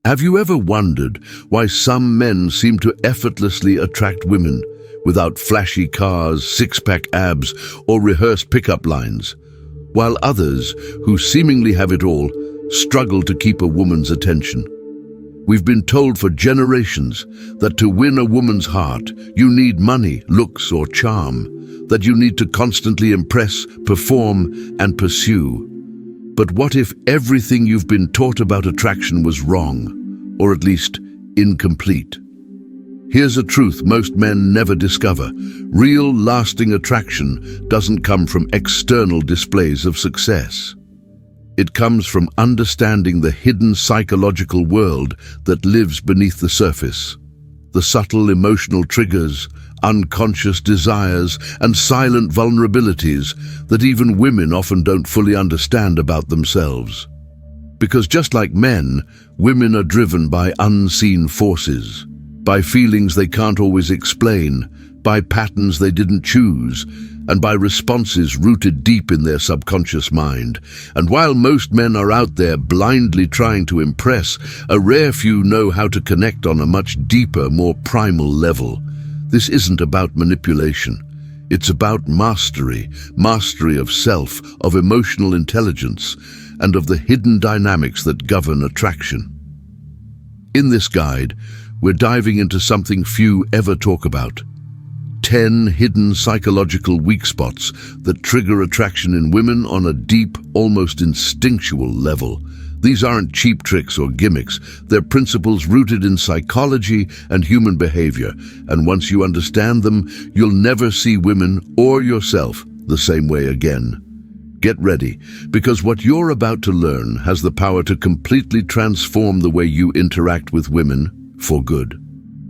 Have you ever wondered why some men seem to effortlessly attract women without flashy cars, six-pack abs, or rehearsed pickup lines, while others, who seemingly have it all, struggle to keep a woman's attention? We've been told for generations that to win a woman's heart, you need money, looks, or charm, that you need to constantly impress, perform, and pursue. But what if everything you've been taught about attraction was wrong, or at least incomplete? Here's a truth most men never discover. Real, lasting attraction doesn't come from external displays of success. It comes from understanding the hidden psychological world that lives beneath the surface. The subtle emotional triggers, unconscious desires, and silent vulnerabilities that even women often don't fully understand about themselves. Because just like men, women are driven by unseen forces, by feelings they can't always explain, by patterns they didn't choose, and by responses rooted deep in their subconscious mind. And while most men are out there blindly trying to impress, a rare few know how to connect on a much deeper, more primal level. This isn't about manipulation. It's about mastery of self, of emotional intelligence, and of the hidden dynamics that govern attraction. In this guide, we're diving into something few ever talk about: 10 hidden psychological weak spots that trigger attraction in women on a deep, almost instinctual level. These aren't cheap tricks or gimmicks. They're principles rooted in psychology and human behavior, and once you understand them, you'll never see women or yourself the same way again. Get ready, because what you're about to learn has the power to completely transform the way you interact with women for good.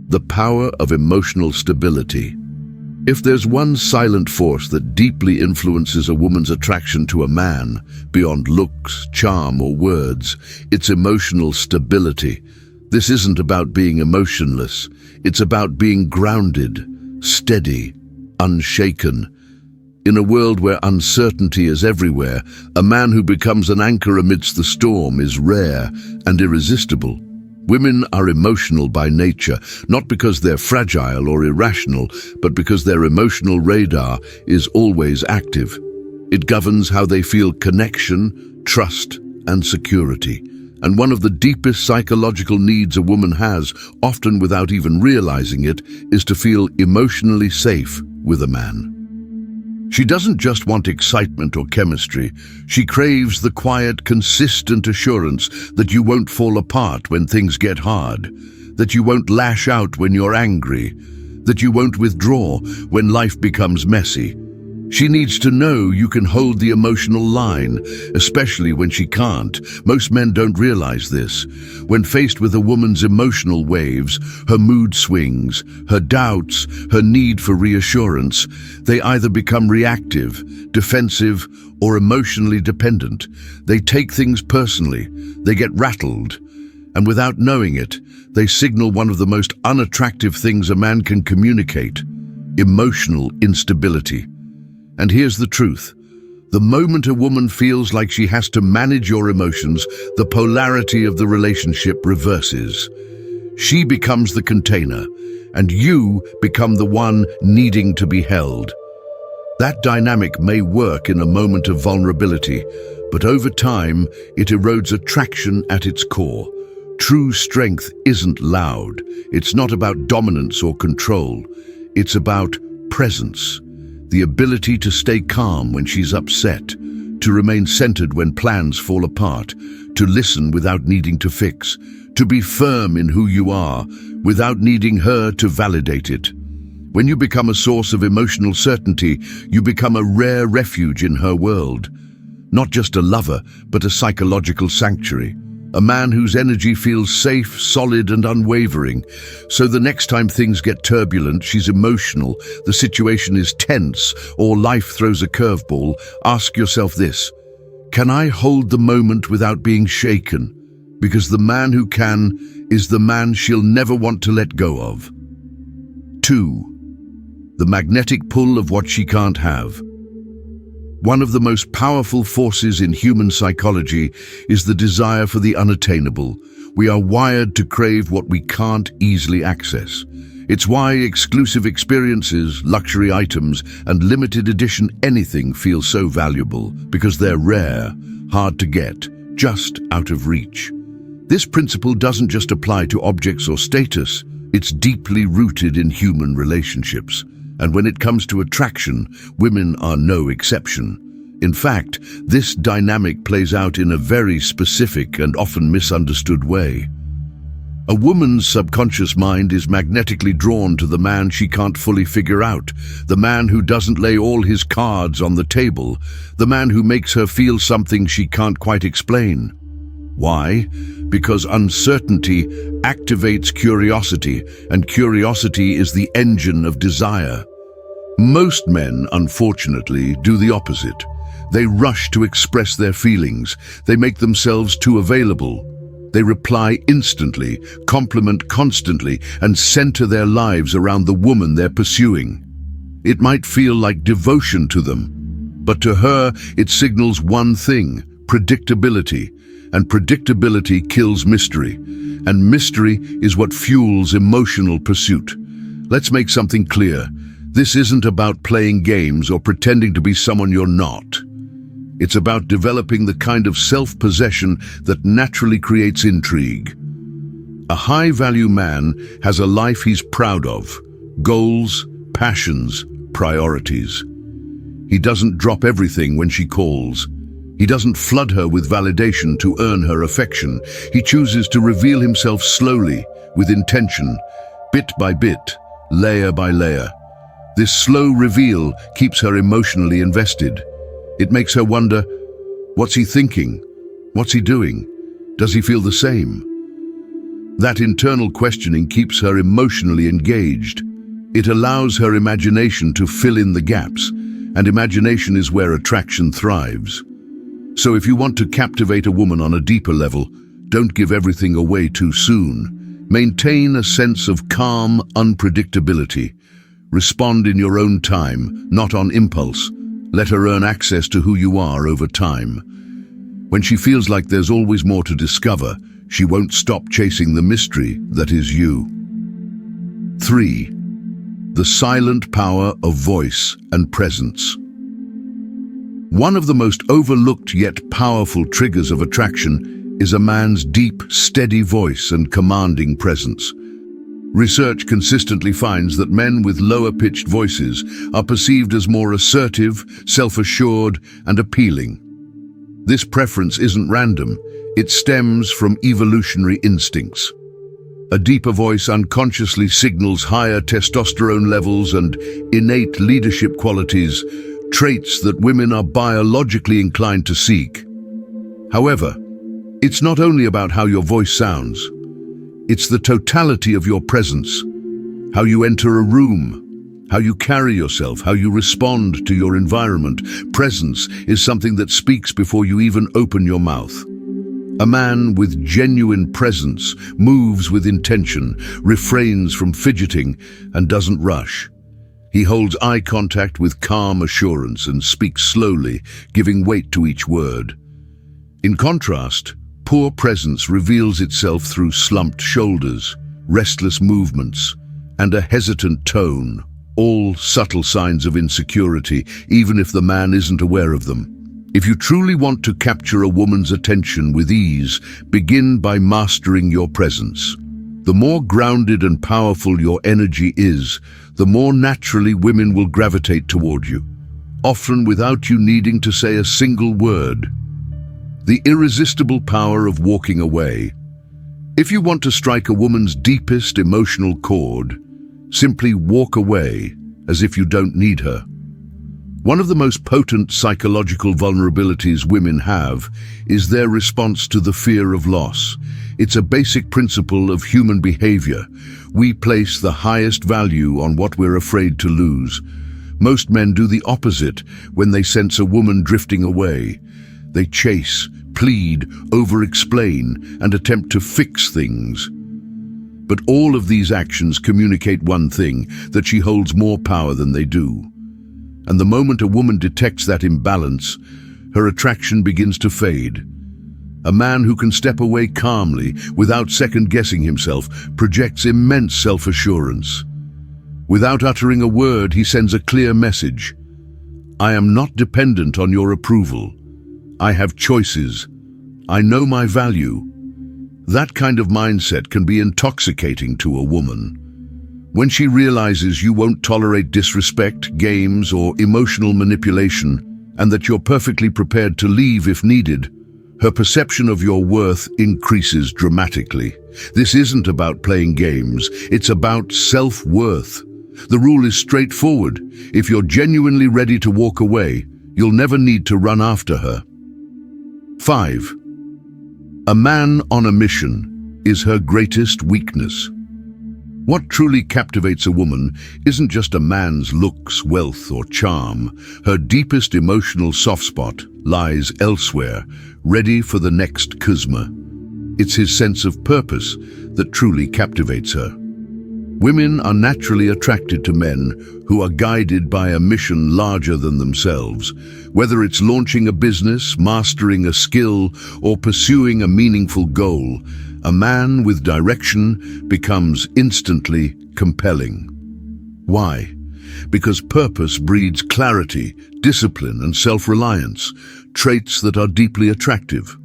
The power of emotional stability. If there's one silent force that deeply influences a woman's attraction to a man, beyond looks, charm, or words, it's emotional stability. This isn't about being emotionless. It's about being grounded, steady, unshaken. In a world where uncertainty is everywhere, a man who becomes an anchor amidst the storm is rare and irresistible. Women are emotional by nature, not because they're fragile or irrational, but because their emotional radar is always active. It governs how they feel connection, trust, and security. And one of the deepest psychological needs a woman has, often without even realizing it, is to feel emotionally safe with a man. She doesn't just want excitement or chemistry. She craves the quiet, consistent assurance that you won't fall apart when things get hard, that you won't lash out when you're angry, that you won't withdraw when life becomes messy. She needs to know you can hold the emotional line, especially when she can't. Most men don't realize this. When faced with a woman's emotional waves, her mood swings, her doubts, her need for reassurance, they either become reactive, defensive, or emotionally dependent. They take things personally, they get rattled, and without knowing it, they signal one of the most unattractive things a man can communicate: emotional instability. And here's the truth. The moment a woman feels like she has to manage your emotions, the polarity of the relationship reverses. She becomes the container, and you become the one needing to be held. That dynamic may work in a moment of vulnerability, but over time, it erodes attraction at its core. True strength isn't loud. It's not about dominance or control. It's about presence. The ability to stay calm when she's upset, to remain centered when plans fall apart, to listen without needing to fix, to be firm in who you are without needing her to validate it. When you become a source of emotional certainty, you become a rare refuge in her world. Not just a lover, but a psychological sanctuary. A man whose energy feels safe, solid, and unwavering. So the next time things get turbulent, she's emotional, the situation is tense, or life throws a curveball, ask yourself this: can I hold the moment without being shaken? Because the man who can is the man she'll never want to let go of. 2. The magnetic pull of what she can't have. One of the most powerful forces in human psychology is the desire for the unattainable. We are wired to crave what we can't easily access. It's why exclusive experiences, luxury items, and limited edition anything feel so valuable, because they're rare, hard to get, just out of reach. This principle doesn't just apply to objects or status, it's deeply rooted in human relationships. And when it comes to attraction, women are no exception. In fact, this dynamic plays out in a very specific and often misunderstood way. A woman's subconscious mind is magnetically drawn to the man she can't fully figure out, the man who doesn't lay all his cards on the table, the man who makes her feel something she can't quite explain. Why? Because uncertainty activates curiosity, and curiosity is the engine of desire. Most men, unfortunately, do the opposite. They rush to express their feelings. They make themselves too available. They reply instantly, compliment constantly, and center their lives around the woman they're pursuing. It might feel like devotion to them, but to her it signals one thing: predictability. And predictability kills mystery. And mystery is what fuels emotional pursuit. Let's make something clear. This isn't about playing games or pretending to be someone you're not. It's about developing the kind of self-possession that naturally creates intrigue. A high-value man has a life he's proud of, goals, passions, priorities. He doesn't drop everything when she calls. He doesn't flood her with validation to earn her affection. He chooses to reveal himself slowly, with intention, bit by bit, layer by layer. This slow reveal keeps her emotionally invested. It makes her wonder, what's he thinking? What's he doing? Does he feel the same? That internal questioning keeps her emotionally engaged. It allows her imagination to fill in the gaps, and imagination is where attraction thrives. So if you want to captivate a woman on a deeper level, don't give everything away too soon. Maintain a sense of calm unpredictability. Respond in your own time, not on impulse. Let her earn access to who you are over time. When she feels like there's always more to discover, she won't stop chasing the mystery that is you. 3. The silent power of voice and presence. One of the most overlooked yet powerful triggers of attraction is a man's deep, steady voice and commanding presence. Research consistently finds that men with lower-pitched voices are perceived as more assertive, self-assured, and appealing. This preference isn't random. It stems from evolutionary instincts. A deeper voice unconsciously signals higher testosterone levels and innate leadership qualities, traits that women are biologically inclined to seek. However, it's not only about how your voice sounds. It's the totality of your presence, how you enter a room, how you carry yourself, how you respond to your environment. Presence is something that speaks before you even open your mouth. A man with genuine presence moves with intention, refrains from fidgeting, and doesn't rush. He holds eye contact with calm assurance and speaks slowly, giving weight to each word. In contrast, poor presence reveals itself through slumped shoulders, restless movements, and a hesitant tone, all subtle signs of insecurity, even if the man isn't aware of them. If you truly want to capture a woman's attention with ease, begin by mastering your presence. The more grounded and powerful your energy is, the more naturally women will gravitate toward you, often without you needing to say a single word. The irresistible power of walking away. If you want to strike a woman's deepest emotional chord, simply walk away as if you don't need her. One of the most potent psychological vulnerabilities women have is their response to the fear of loss. It's a basic principle of human behavior. We place the highest value on what we're afraid to lose. Most men do the opposite when they sense a woman drifting away. They chase, plead, over-explain, and attempt to fix things. But all of these actions communicate one thing, that she holds more power than they do. And the moment a woman detects that imbalance, her attraction begins to fade. A man who can step away calmly, without second-guessing himself, projects immense self-assurance. Without uttering a word, he sends a clear message. I am not dependent on your approval. I have choices. I know my value. That kind of mindset can be intoxicating to a woman. When she realizes you won't tolerate disrespect, games, or emotional manipulation, and that you're perfectly prepared to leave if needed, her perception of your worth increases dramatically. This isn't about playing games, it's about self-worth. The rule is straightforward. If you're genuinely ready to walk away, you'll never need to run after her. 5. A man on a mission is her greatest weakness. What truly captivates a woman isn't just a man's looks, wealth, or charm. Her deepest emotional soft spot lies elsewhere, ready for the next charisma. It's his sense of purpose that truly captivates her. Women are naturally attracted to men who are guided by a mission larger than themselves. Whether it's launching a business, mastering a skill, or pursuing a meaningful goal, a man with direction becomes instantly compelling. Why? Because purpose breeds clarity, discipline, and self-reliance, traits that are deeply attractive.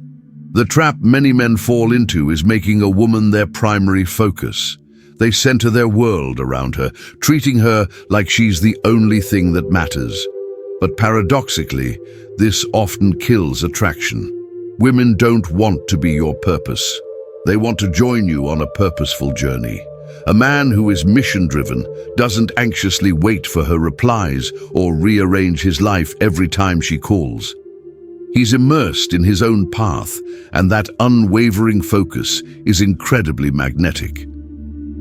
The trap many men fall into is making a woman their primary focus. They center their world around her, treating her like she's the only thing that matters. But paradoxically, this often kills attraction. Women don't want to be your purpose. They want to join you on a purposeful journey. A man who is mission-driven doesn't anxiously wait for her replies or rearrange his life every time she calls. He's immersed in his own path, and that unwavering focus is incredibly magnetic.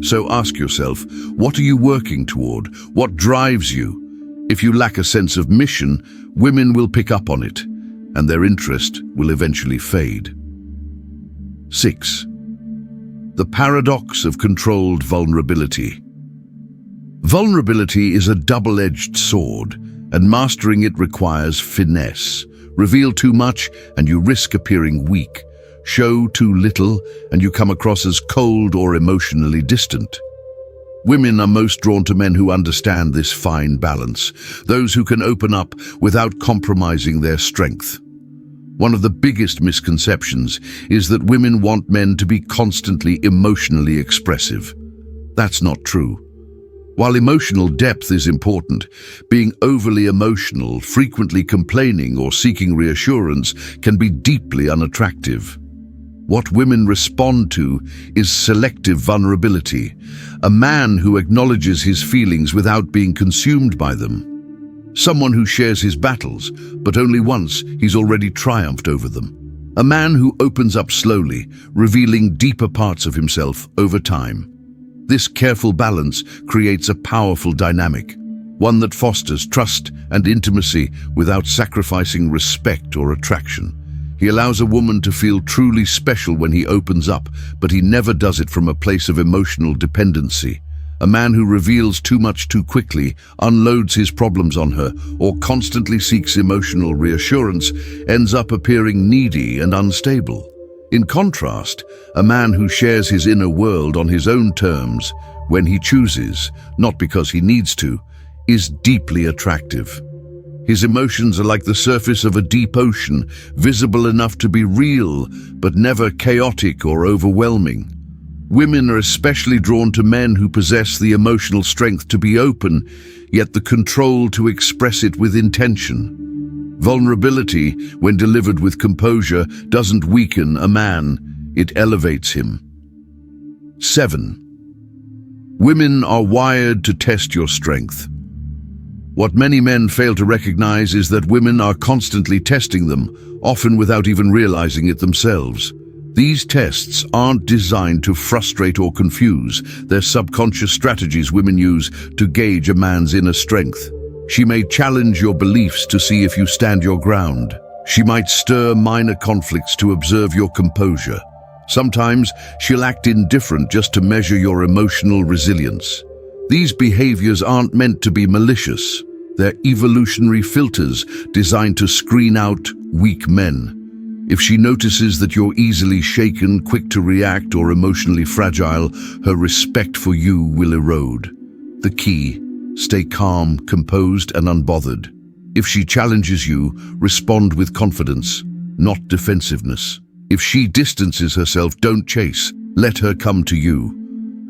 So ask yourself, what are you working toward? What drives you? If you lack a sense of mission, women will pick up on it, and their interest will eventually fade. 6. The paradox of controlled vulnerability. Vulnerability is a double-edged sword, and mastering it requires finesse. Reveal too much, and you risk appearing weak. Show too little, and you come across as cold or emotionally distant. Women are most drawn to men who understand this fine balance, those who can open up without compromising their strength. One of the biggest misconceptions is that women want men to be constantly emotionally expressive. That's not true. While emotional depth is important, being overly emotional, frequently complaining, or seeking reassurance can be deeply unattractive. What women respond to is selective vulnerability, a man who acknowledges his feelings without being consumed by them. Someone who shares his battles, but only once he's already triumphed over them. A man who opens up slowly, revealing deeper parts of himself over time. This careful balance creates a powerful dynamic, one that fosters trust and intimacy without sacrificing respect or attraction. He allows a woman to feel truly special when he opens up, but he never does it from a place of emotional dependency. A man who reveals too much too quickly, unloads his problems on her, or constantly seeks emotional reassurance ends up appearing needy and unstable. In contrast, a man who shares his inner world on his own terms, when he chooses, not because he needs to, is deeply attractive. His emotions are like the surface of a deep ocean, visible enough to be real, but never chaotic or overwhelming. Women are especially drawn to men who possess the emotional strength to be open, yet the control to express it with intention. Vulnerability, when delivered with composure, doesn't weaken a man, it elevates him. 7. Women are wired to test your strength. What many men fail to recognize is that women are constantly testing them, often without even realizing it themselves. These tests aren't designed to frustrate or confuse. They're subconscious strategies women use to gauge a man's inner strength. She may challenge your beliefs to see if you stand your ground. She might stir minor conflicts to observe your composure. Sometimes she'll act indifferent just to measure your emotional resilience. These behaviors aren't meant to be malicious. They're evolutionary filters designed to screen out weak men. If she notices that you're easily shaken, quick to react, or emotionally fragile, her respect for you will erode. The key: stay calm, composed, and unbothered. If she challenges you, respond with confidence, not defensiveness. If she distances herself, don't chase. Let her come to you.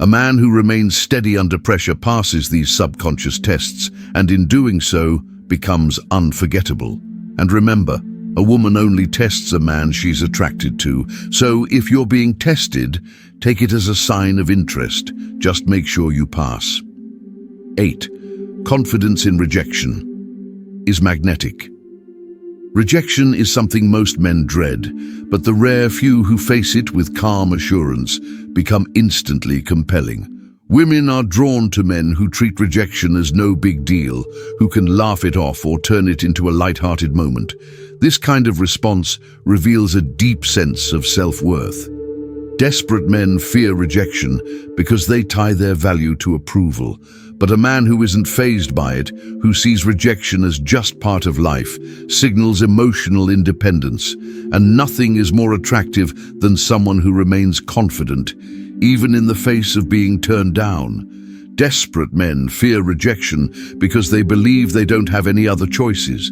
A man who remains steady under pressure passes these subconscious tests, and in doing so, becomes unforgettable. And remember, a woman only tests a man she's attracted to, so if you're being tested, take it as a sign of interest. Just make sure you pass. 8. Confidence in rejection is magnetic. Rejection is something most men dread, but the rare few who face it with calm assurance become instantly compelling. Women are drawn to men who treat rejection as no big deal, who can laugh it off or turn it into a light-hearted moment. This kind of response reveals a deep sense of self-worth. Desperate men fear rejection because they tie their value to approval. But a man who isn't fazed by it, who sees rejection as just part of life, signals emotional independence. And nothing is more attractive than someone who remains confident, even in the face of being turned down. Desperate men fear rejection because they believe they don't have any other choices.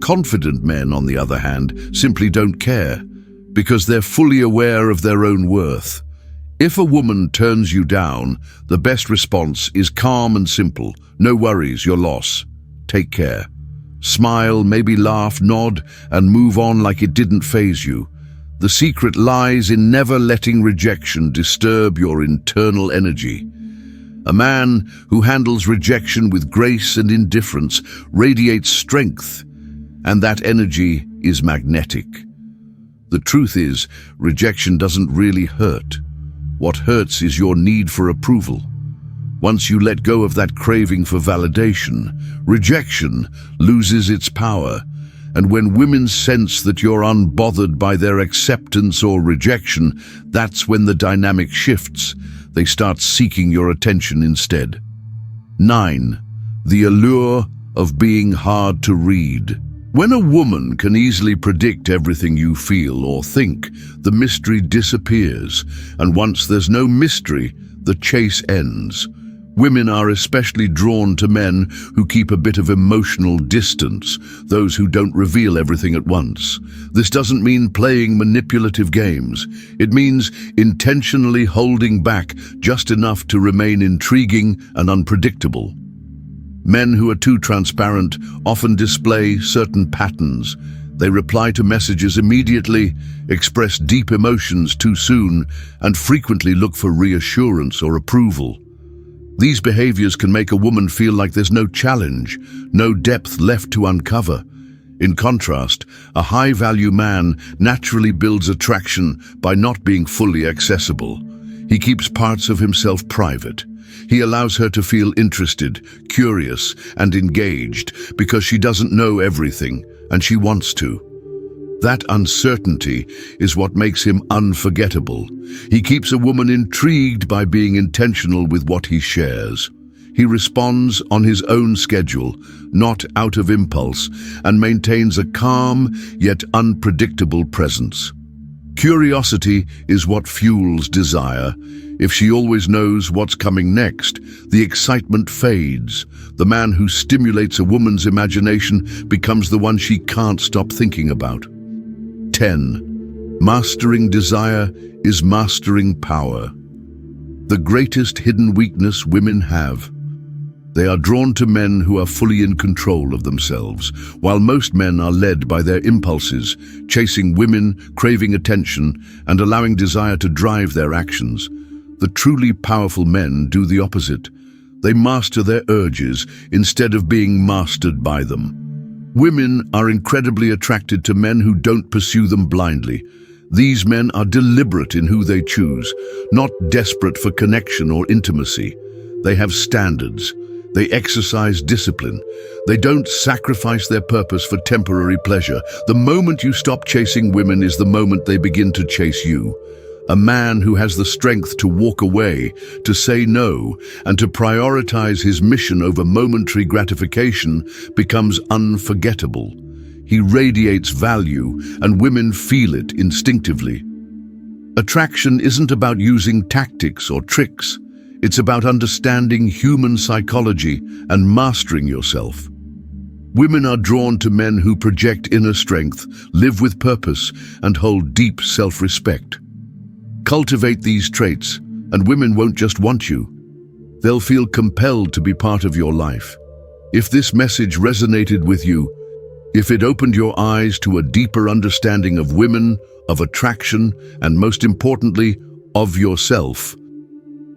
Confident men, on the other hand, simply don't care, because they're fully aware of their own worth. If a woman turns you down, the best response is calm and simple. No worries, your loss. Take care. Smile, maybe laugh, nod, and move on like it didn't faze you. The secret lies in never letting rejection disturb your internal energy. A man who handles rejection with grace and indifference radiates strength, and that energy is magnetic. The truth is, rejection doesn't really hurt. What hurts is your need for approval. Once you let go of that craving for validation, rejection loses its power. And when women sense that you're unbothered by their acceptance or rejection, that's when the dynamic shifts. They start seeking your attention instead. 9. The allure of being hard to read. When a woman can easily predict everything you feel or think, the mystery disappears, and once there's no mystery, the chase ends. Women are especially drawn to men who keep a bit of emotional distance, those who don't reveal everything at once. This doesn't mean playing manipulative games. It means intentionally holding back just enough to remain intriguing and unpredictable. Men who are too transparent often display certain patterns. They reply to messages immediately, express deep emotions too soon, and frequently look for reassurance or approval. These behaviors can make a woman feel like there's no challenge, no depth left to uncover. In contrast, a high-value man naturally builds attraction by not being fully accessible. He keeps parts of himself private. He allows her to feel interested, curious, and engaged because she doesn't know everything, and she wants to. That uncertainty is what makes him unforgettable. He keeps a woman intrigued by being intentional with what he shares. He responds on his own schedule, not out of impulse, and maintains a calm yet unpredictable presence. Curiosity is what fuels desire. If she always knows what's coming next, the excitement fades. The man who stimulates a woman's imagination becomes the one she can't stop thinking about. 10. Mastering desire is mastering power. The greatest hidden weakness women have. They are drawn to men who are fully in control of themselves, while most men are led by their impulses, chasing women, craving attention, and allowing desire to drive their actions. The truly powerful men do the opposite. They master their urges instead of being mastered by them. Women are incredibly attracted to men who don't pursue them blindly. These men are deliberate in who they choose, not desperate for connection or intimacy. They have standards. They exercise discipline. They don't sacrifice their purpose for temporary pleasure. The moment you stop chasing women is the moment they begin to chase you. A man who has the strength to walk away, to say no, and to prioritize his mission over momentary gratification becomes unforgettable. He radiates value, and women feel it instinctively. Attraction isn't about using tactics or tricks. It's about understanding human psychology and mastering yourself. Women are drawn to men who project inner strength, live with purpose, and hold deep self-respect. Cultivate these traits, and women won't just want you. They'll feel compelled to be part of your life. If this message resonated with you, if it opened your eyes to a deeper understanding of women, of attraction, and most importantly, of yourself,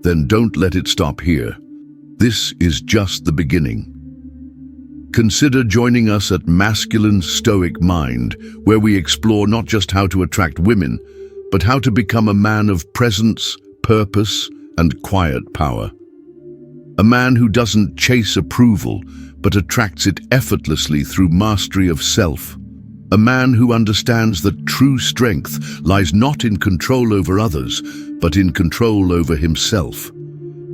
then don't let it stop here. This is just the beginning. Consider joining us at Masculine Stoic Mind, where we explore not just how to attract women, but how to become a man of presence, purpose, and quiet power. A man who doesn't chase approval, but attracts it effortlessly through mastery of self. A man who understands that true strength lies not in control over others, but in control over himself.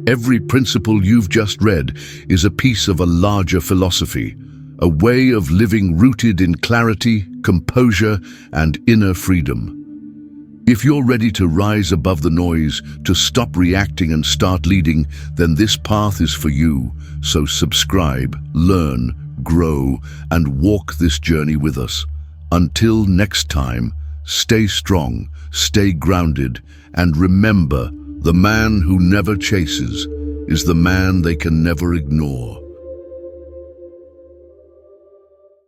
Every principle you've just read is a piece of a larger philosophy, a way of living rooted in clarity, composure, and inner freedom. If you're ready to rise above the noise, to stop reacting and start leading, then this path is for you. So subscribe, learn, grow, and walk this journey with us. Until next time, stay strong, stay grounded, and remember, the man who never chases is the man they can never ignore.